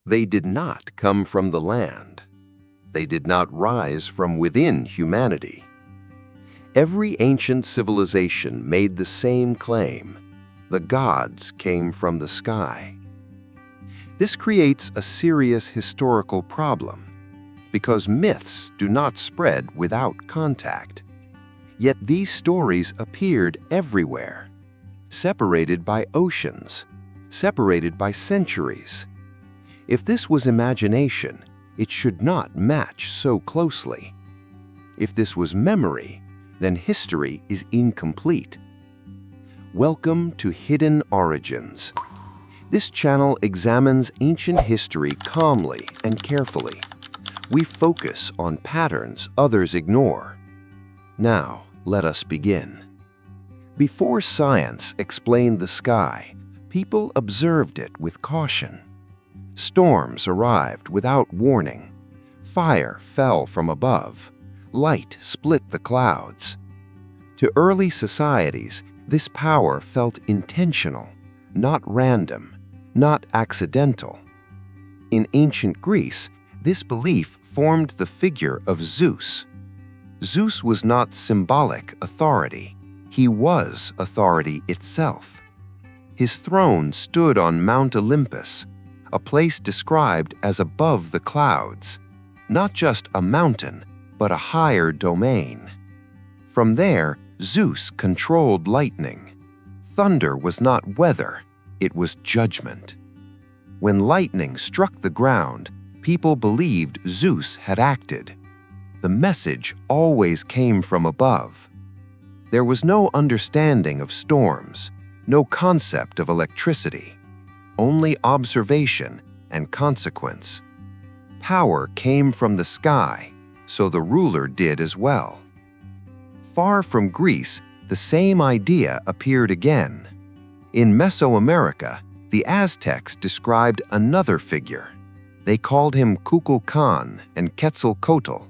They did not come from the land. They did not rise from within humanity. Every ancient civilization made the same claim: the gods came from the sky. This creates a serious historical problem, because myths do not spread without contact. Yet these stories appeared everywhere, separated by oceans, separated by centuries. If this was imagination, it should not match so closely. If this was memory, then history is incomplete. Welcome to Hidden Origins. This channel examines ancient history calmly and carefully. We focus on patterns others ignore. Now, let us begin. Before science explained the sky, people observed it with caution. Storms arrived without warning. Fire fell from above. Light split the clouds. To early societies, this power felt intentional, not random, not accidental. In ancient Greece, this belief formed the figure of Zeus. Zeus was not symbolic authority. He was authority itself. His throne stood on Mount Olympus, a place described as above the clouds, not just a mountain, but a higher domain. From there, Zeus controlled lightning. Thunder was not weather, it was judgment. When lightning struck the ground, people believed Zeus had acted. The message always came from above. There was no understanding of storms, no concept of electricity, only observation and consequence. Power came from the sky, so the ruler did as well. Far from Greece, the same idea appeared again. In Mesoamerica, the Aztecs described another figure. They called him Kukulkan and Quetzalcoatl.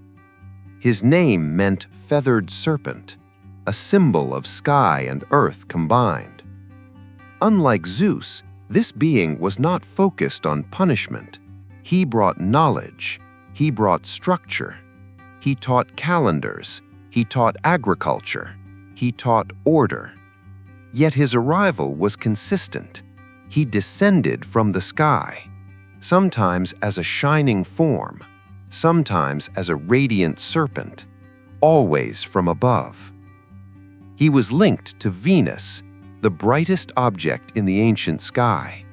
His name meant feathered serpent, a symbol of sky and earth combined. Unlike Zeus, this being was not focused on punishment. He brought knowledge. He brought structure. He taught calendars. He taught agriculture. He taught order. Yet his arrival was consistent. He descended from the sky, sometimes as a shining form, sometimes as a radiant serpent, always from above. He was linked to Venus, the brightest object in the ancient sky.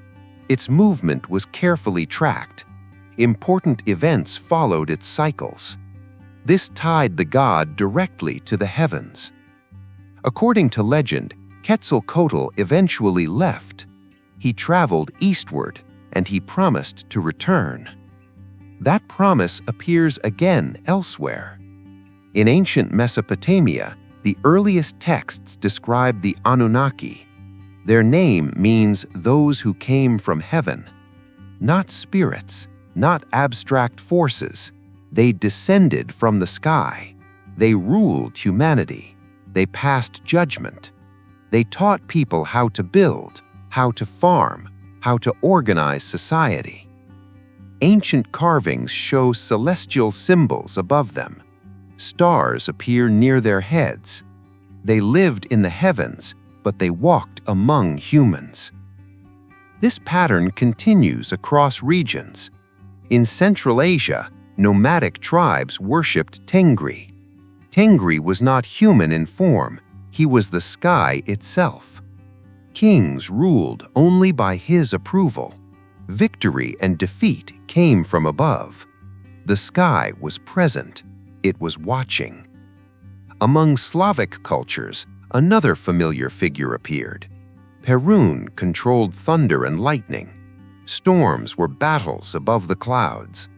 Its movement was carefully tracked. Important events followed its cycles. This tied the god directly to the heavens. According to legend, Quetzalcoatl eventually left. He traveled eastward, and he promised to return. That promise appears again elsewhere. In ancient Mesopotamia, the earliest texts describe the Anunnaki. Their name means those who came from heaven. Not spirits, not abstract forces. They descended from the sky. They ruled humanity. They passed judgment. They taught people how to build, how to farm, how to organize society. Ancient carvings show celestial symbols above them. Stars appear near their heads. They lived in the heavens, but they walked among humans. This pattern continues across regions. In Central Asia, nomadic tribes worshipped Tengri. Tengri was not human in form, he was the sky itself. Kings ruled only by his approval. Victory and defeat came from above. The sky was present, it was watching. Among Slavic cultures, another familiar figure appeared. Perun controlled thunder and lightning. Storms were battles above the clouds.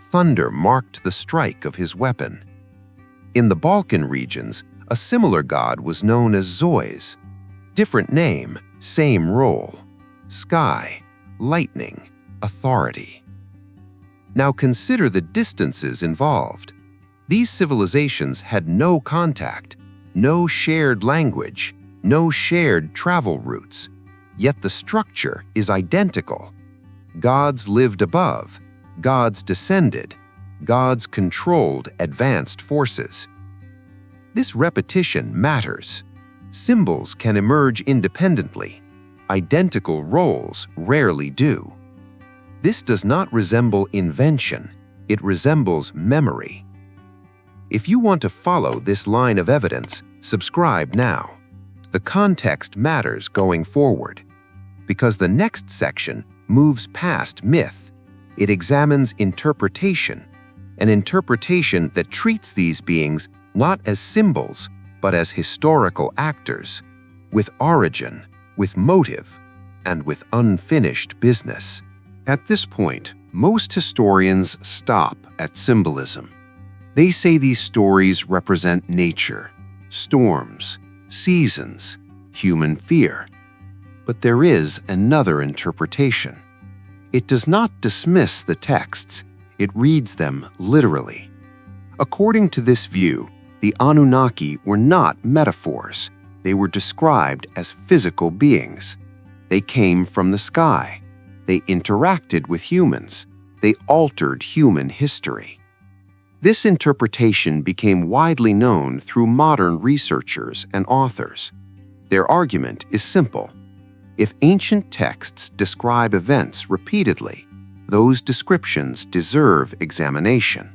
Thunder marked the strike of his weapon. In the Balkan regions, a similar god was known as Zeus. Different name, same role. Sky, lightning, authority. Now consider the distances involved. These civilizations had no contact, no shared language, no shared travel routes, yet the structure is identical. Gods lived above, gods descended, gods controlled advanced forces. This repetition matters. Symbols can emerge independently. Identical roles rarely do. This does not resemble invention, it resembles memory. If you want to follow this line of evidence, subscribe now. The context matters going forward, because the next section moves past myth. It examines interpretation, an interpretation that treats these beings not as symbols, but as historical actors, with origin, with motive, and with unfinished business. At this point, most historians stop at symbolism. They say these stories represent nature, storms, seasons, human fear. But there is another interpretation. It does not dismiss the texts, it reads them literally. According to this view, the Anunnaki were not metaphors. They were described as physical beings. They came from the sky. They interacted with humans. They altered human history. This interpretation became widely known through modern researchers and authors. Their argument is simple. If ancient texts describe events repeatedly, those descriptions deserve examination.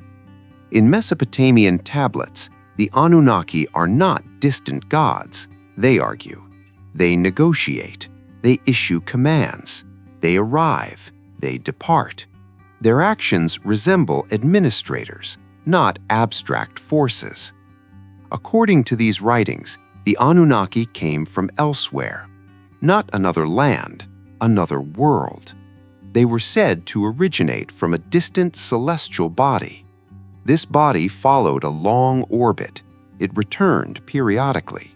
In Mesopotamian tablets, the Anunnaki are not distant gods, they argue. They negotiate, they issue commands, they arrive, they depart. Their actions resemble administrators, not abstract forces. According to these writings, the Anunnaki came from elsewhere, not another land, another world. They were said to originate from a distant celestial body. This body followed a long orbit. It returned periodically.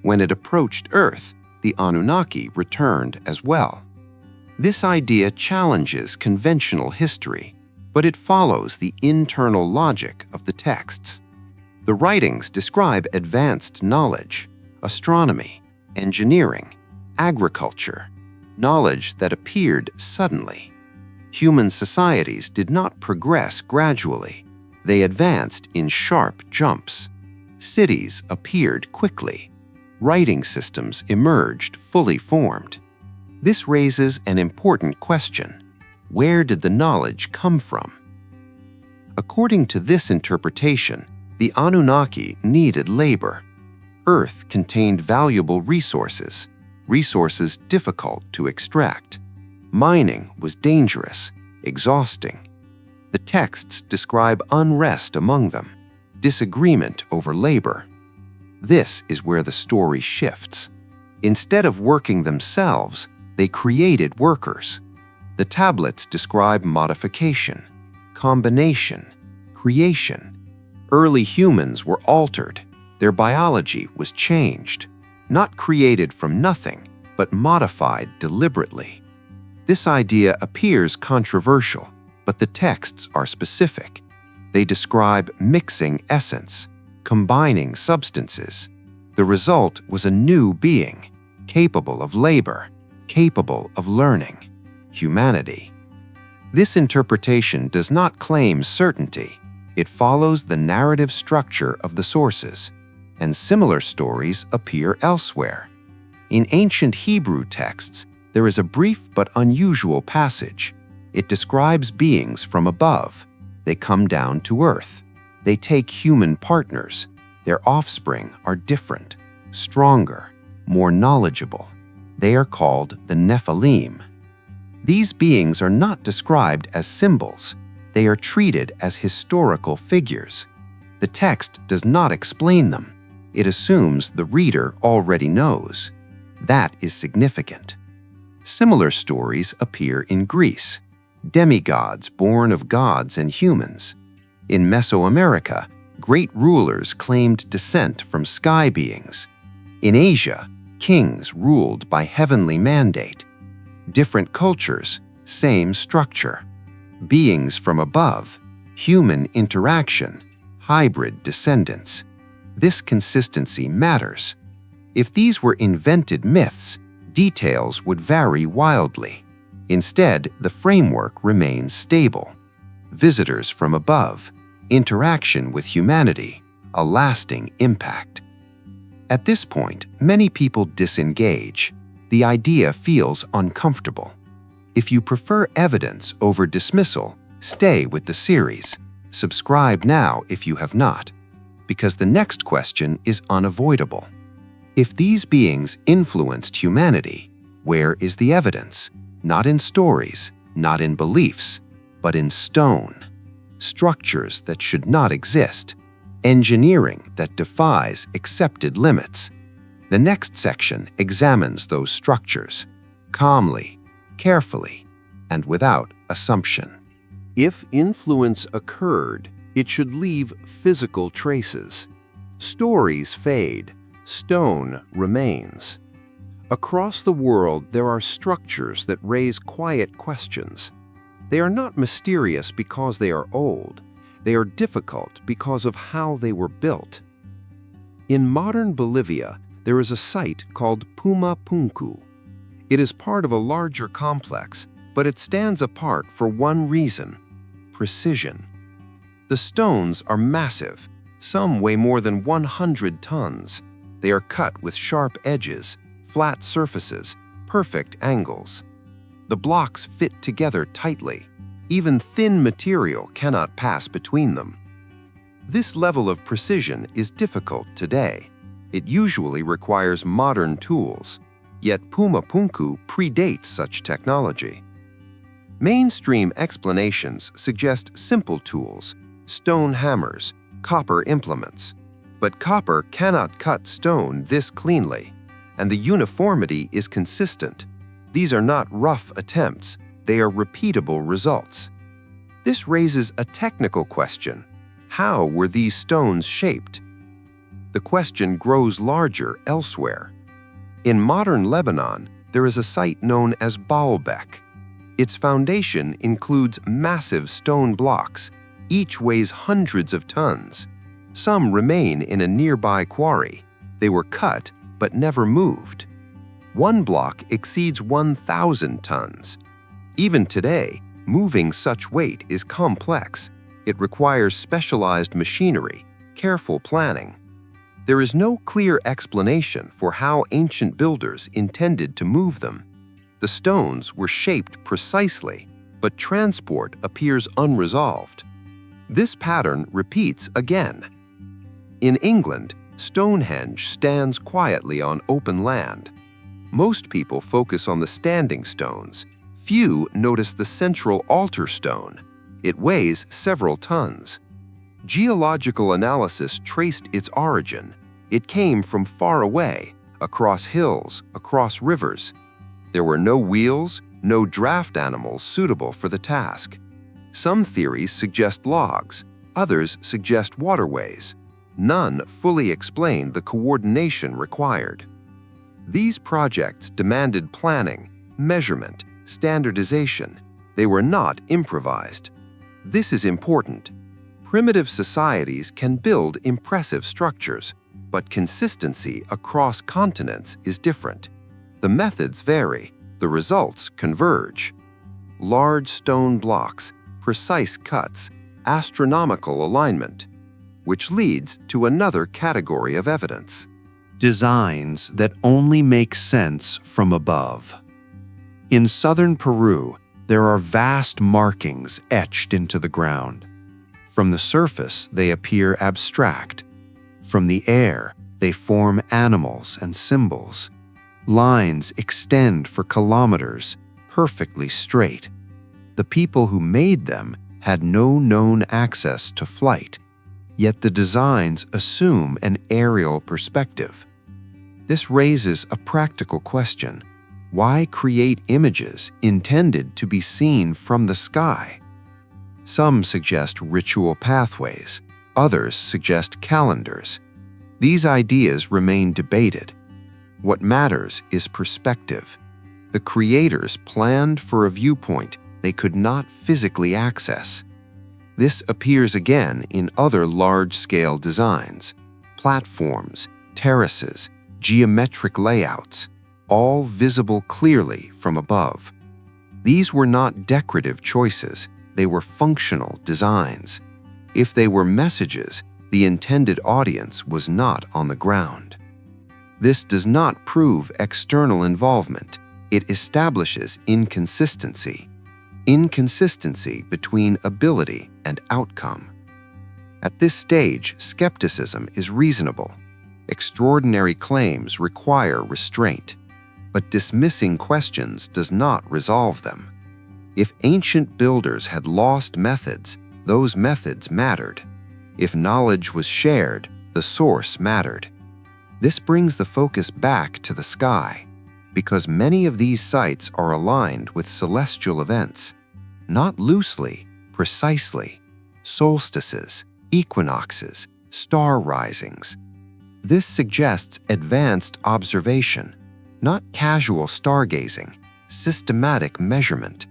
When it approached Earth, the Anunnaki returned as well. This idea challenges conventional history, but it follows the internal logic of the texts. The writings describe advanced knowledge, astronomy, engineering, agriculture, knowledge that appeared suddenly. Human societies did not progress gradually. They advanced in sharp jumps. Cities appeared quickly. Writing systems emerged fully formed. This raises an important question. Where did the knowledge come from? According to this interpretation, the Anunnaki needed labor. Earth contained valuable resources, resources difficult to extract. Mining was dangerous, exhausting. The texts describe unrest among them, disagreement over labor. This is where the story shifts. Instead of working themselves, they created workers. The tablets describe modification, combination, creation. Early humans were altered. Their biology was changed, not created from nothing, but modified deliberately. This idea appears controversial, but the texts are specific. They describe mixing essence, combining substances. The result was a new being, capable of labor, capable of learning, humanity. This interpretation does not claim certainty. It follows the narrative structure of the sources, and similar stories appear elsewhere. In ancient Hebrew texts, there is a brief but unusual passage. It describes beings from above. They come down to earth. They take human partners. Their offspring are different, stronger, more knowledgeable. They are called the Nephilim. These beings are not described as symbols. They are treated as historical figures. The text does not explain them. It assumes the reader already knows. That is significant. Similar stories appear in Greece. Demigods born of gods and humans. In Mesoamerica, great rulers claimed descent from sky beings. In Asia, kings ruled by heavenly mandate. Different cultures, same structure. Beings from above, human interaction, hybrid descendants. This consistency matters. If these were invented myths, details would vary wildly. Instead, the framework remains stable. Visitors from above, interaction with humanity, a lasting impact. At this point, many people disengage. The idea feels uncomfortable. If you prefer evidence over dismissal, stay with the series. Subscribe now if you have not, because the next question is unavoidable. If these beings influenced humanity, where is the evidence? Not in stories, not in beliefs, but in stone. Structures that should not exist. Engineering that defies accepted limits. The next section examines those structures, calmly, carefully, and without assumption. If influence occurred, it should leave physical traces. Stories fade, stone remains. Across the world, there are structures that raise quiet questions. They are not mysterious because they are old. They are difficult because of how they were built. In modern Bolivia, there is a site called Puma Punku. It is part of a larger complex, but it stands apart for one reason: precision. The stones are massive. Some weigh more than 100 tons. They are cut with sharp edges, flat surfaces, perfect angles. The blocks fit together tightly. Even thin material cannot pass between them. This level of precision is difficult today. It usually requires modern tools, yet Puma Punku predates such technology. Mainstream explanations suggest simple tools, stone hammers, copper implements. But copper cannot cut stone this cleanly, and the uniformity is consistent. These are not rough attempts, they are repeatable results. This raises a technical question. How were these stones shaped? The question grows larger elsewhere. In modern Lebanon, there is a site known as Baalbek. Its foundation includes massive stone blocks. Each weighs hundreds of tons. Some remain in a nearby quarry. They were cut but never moved. One block exceeds 1,000 tons. Even today, moving such weight is complex. It requires specialized machinery, careful planning. There is no clear explanation for how ancient builders intended to move them. The stones were shaped precisely, but transport appears unresolved. This pattern repeats again. In England, Stonehenge stands quietly on open land. Most people focus on the standing stones. Few notice the central altar stone. It weighs several tons. Geological analysis traced its origin. It came from far away, across hills, across rivers. There were no wheels, no draft animals suitable for the task. Some theories suggest logs, others suggest waterways. None fully explain the coordination required. These projects demanded planning, measurement, standardization. They were not improvised. This is important. Primitive societies can build impressive structures, but consistency across continents is different. The methods vary, the results converge. Large stone blocks, precise cuts, astronomical alignment, which leads to another category of evidence. Designs that only make sense from above. In southern Peru, there are vast markings etched into the ground. From the surface, they appear abstract. From the air, they form animals and symbols. Lines extend for kilometers, perfectly straight. The people who made them had no known access to flight, yet the designs assume an aerial perspective. This raises a practical question. Why create images intended to be seen from the sky? Some suggest ritual pathways, others suggest calendars. These ideas remain debated. What matters is perspective. The creators planned for a viewpoint they could not physically access. This appears again in other large-scale designs: platforms, terraces, geometric layouts, all visible clearly from above. These were not decorative choices, they were functional designs. If they were messages, the intended audience was not on the ground. This does not prove external involvement, it establishes inconsistency. Inconsistency between ability and outcome. At this stage, skepticism is reasonable. Extraordinary claims require restraint, but dismissing questions does not resolve them. If ancient builders had lost methods, those methods mattered. If knowledge was shared, the source mattered. This brings the focus back to the sky, because many of these sites are aligned with celestial events, not loosely, precisely, solstices, equinoxes, star risings. This suggests advanced observation, not casual stargazing, systematic measurement,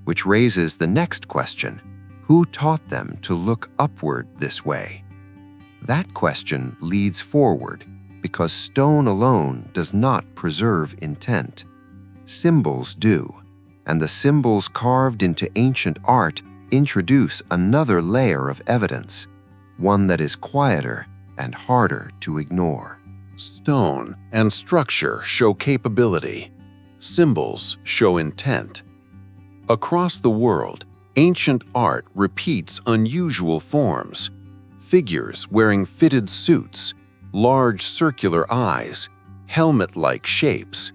which raises the next question: who taught them to look upward this way? That question leads forward because stone alone does not preserve intent. Symbols do, and the symbols carved into ancient art introduce another layer of evidence, one that is quieter and harder to ignore. Stone and structure show capability. Symbols show intent. Across the world, ancient art repeats unusual forms. Figures wearing fitted suits, large circular eyes, helmet-like shapes.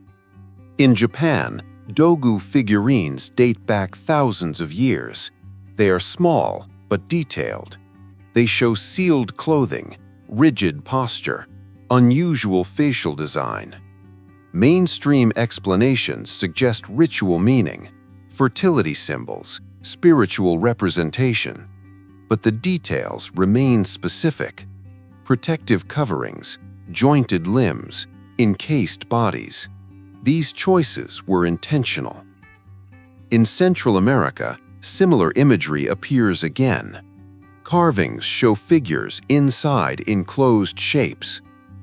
In Japan, dogu figurines date back thousands of years. They are small but detailed. They show sealed clothing, rigid posture, unusual facial design. Mainstream explanations suggest ritual meaning, fertility symbols, spiritual representation. But the details remain specific: protective coverings, jointed limbs, encased bodies. These choices were intentional. In Central America, similar imagery appears again. Carvings show figures inside enclosed shapes,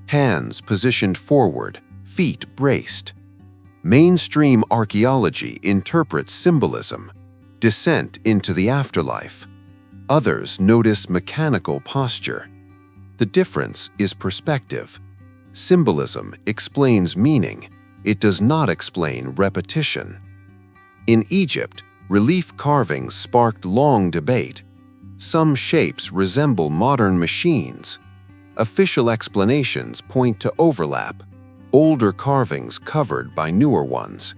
hands positioned forward, feet braced. Mainstream archaeology interprets symbolism, descent into the afterlife. Others notice mechanical posture. The difference is perspective. Symbolism explains meaning. It does not explain repetition. In Egypt, relief carvings sparked long debate. Some shapes resemble modern machines. Official explanations point to overlap, older carvings covered by newer ones.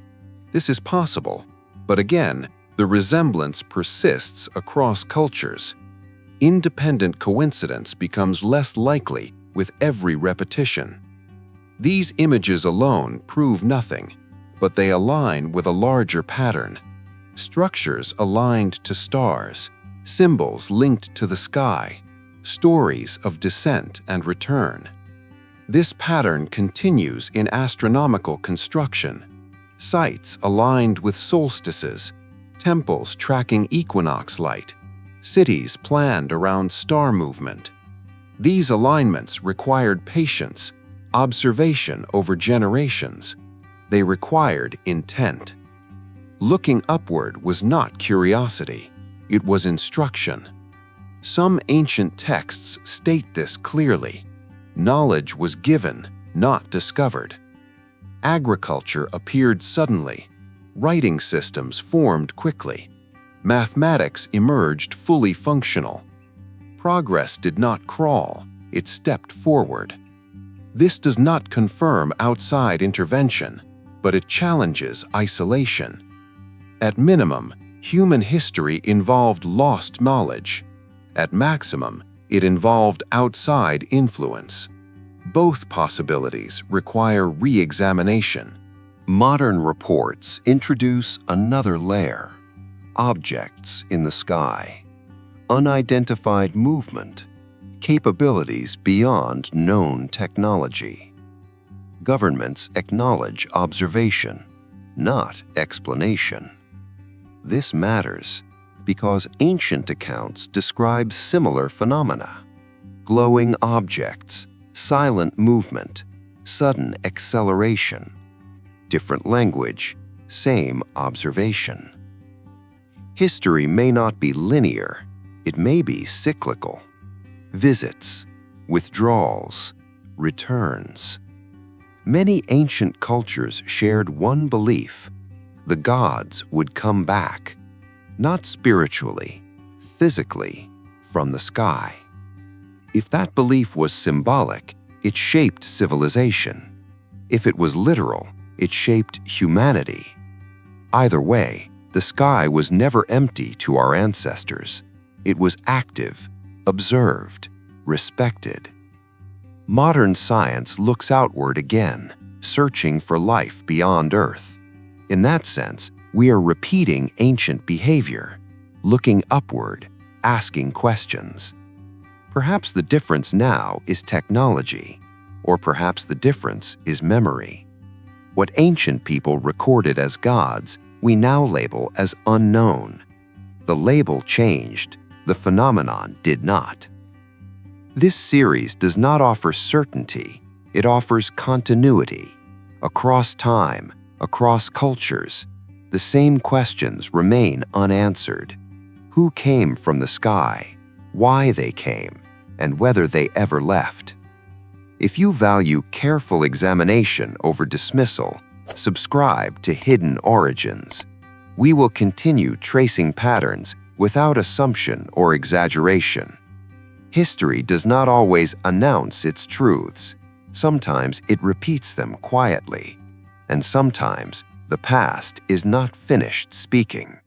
This is possible, but again, the resemblance persists across cultures. Independent coincidence becomes less likely with every repetition. These images alone prove nothing, but they align with a larger pattern. Structures aligned to stars, symbols linked to the sky, stories of descent and return. This pattern continues in astronomical construction. Sites aligned with solstices, temples tracking equinox light, cities planned around star movement. These alignments required patience, observation over generations. They required intent. Looking upward was not curiosity, it was instruction. Some ancient texts state this clearly. Knowledge was given, not discovered. Agriculture appeared suddenly. Writing systems formed quickly. Mathematics emerged fully functional. Progress did not crawl, it stepped forward. This does not confirm outside intervention, but it challenges isolation. At minimum, human history involved lost knowledge. At maximum, it involved outside influence. Both possibilities require re-examination. Modern reports introduce another layer: objects in the sky, unidentified movement, capabilities beyond known technology. Governments acknowledge observation, not explanation. This matters because ancient accounts describe similar phenomena: glowing objects, silent movement, sudden acceleration. Different language, same observation. History may not be linear, it may be cyclical. Visits, withdrawals, returns. Many ancient cultures shared one belief: the gods would come back, not spiritually, physically, from the sky. If that belief was symbolic, it shaped civilization. If it was literal, it shaped humanity. Either way, the sky was never empty to our ancestors. It was active, observed, respected. Modern science looks outward again, searching for life beyond Earth. In that sense, we are repeating ancient behavior, looking upward, asking questions. Perhaps the difference now is technology, or perhaps the difference is memory. What ancient people recorded as gods, we now label as unknown. The label changed, the phenomenon did not. This series does not offer certainty, it offers continuity. Across time, across cultures, the same questions remain unanswered. Who came from the sky, why they came, and whether they ever left. If you value careful examination over dismissal, subscribe to Hidden Origins. We will continue tracing patterns without assumption or exaggeration. History does not always announce its truths. Sometimes it repeats them quietly, and sometimes the past is not finished speaking.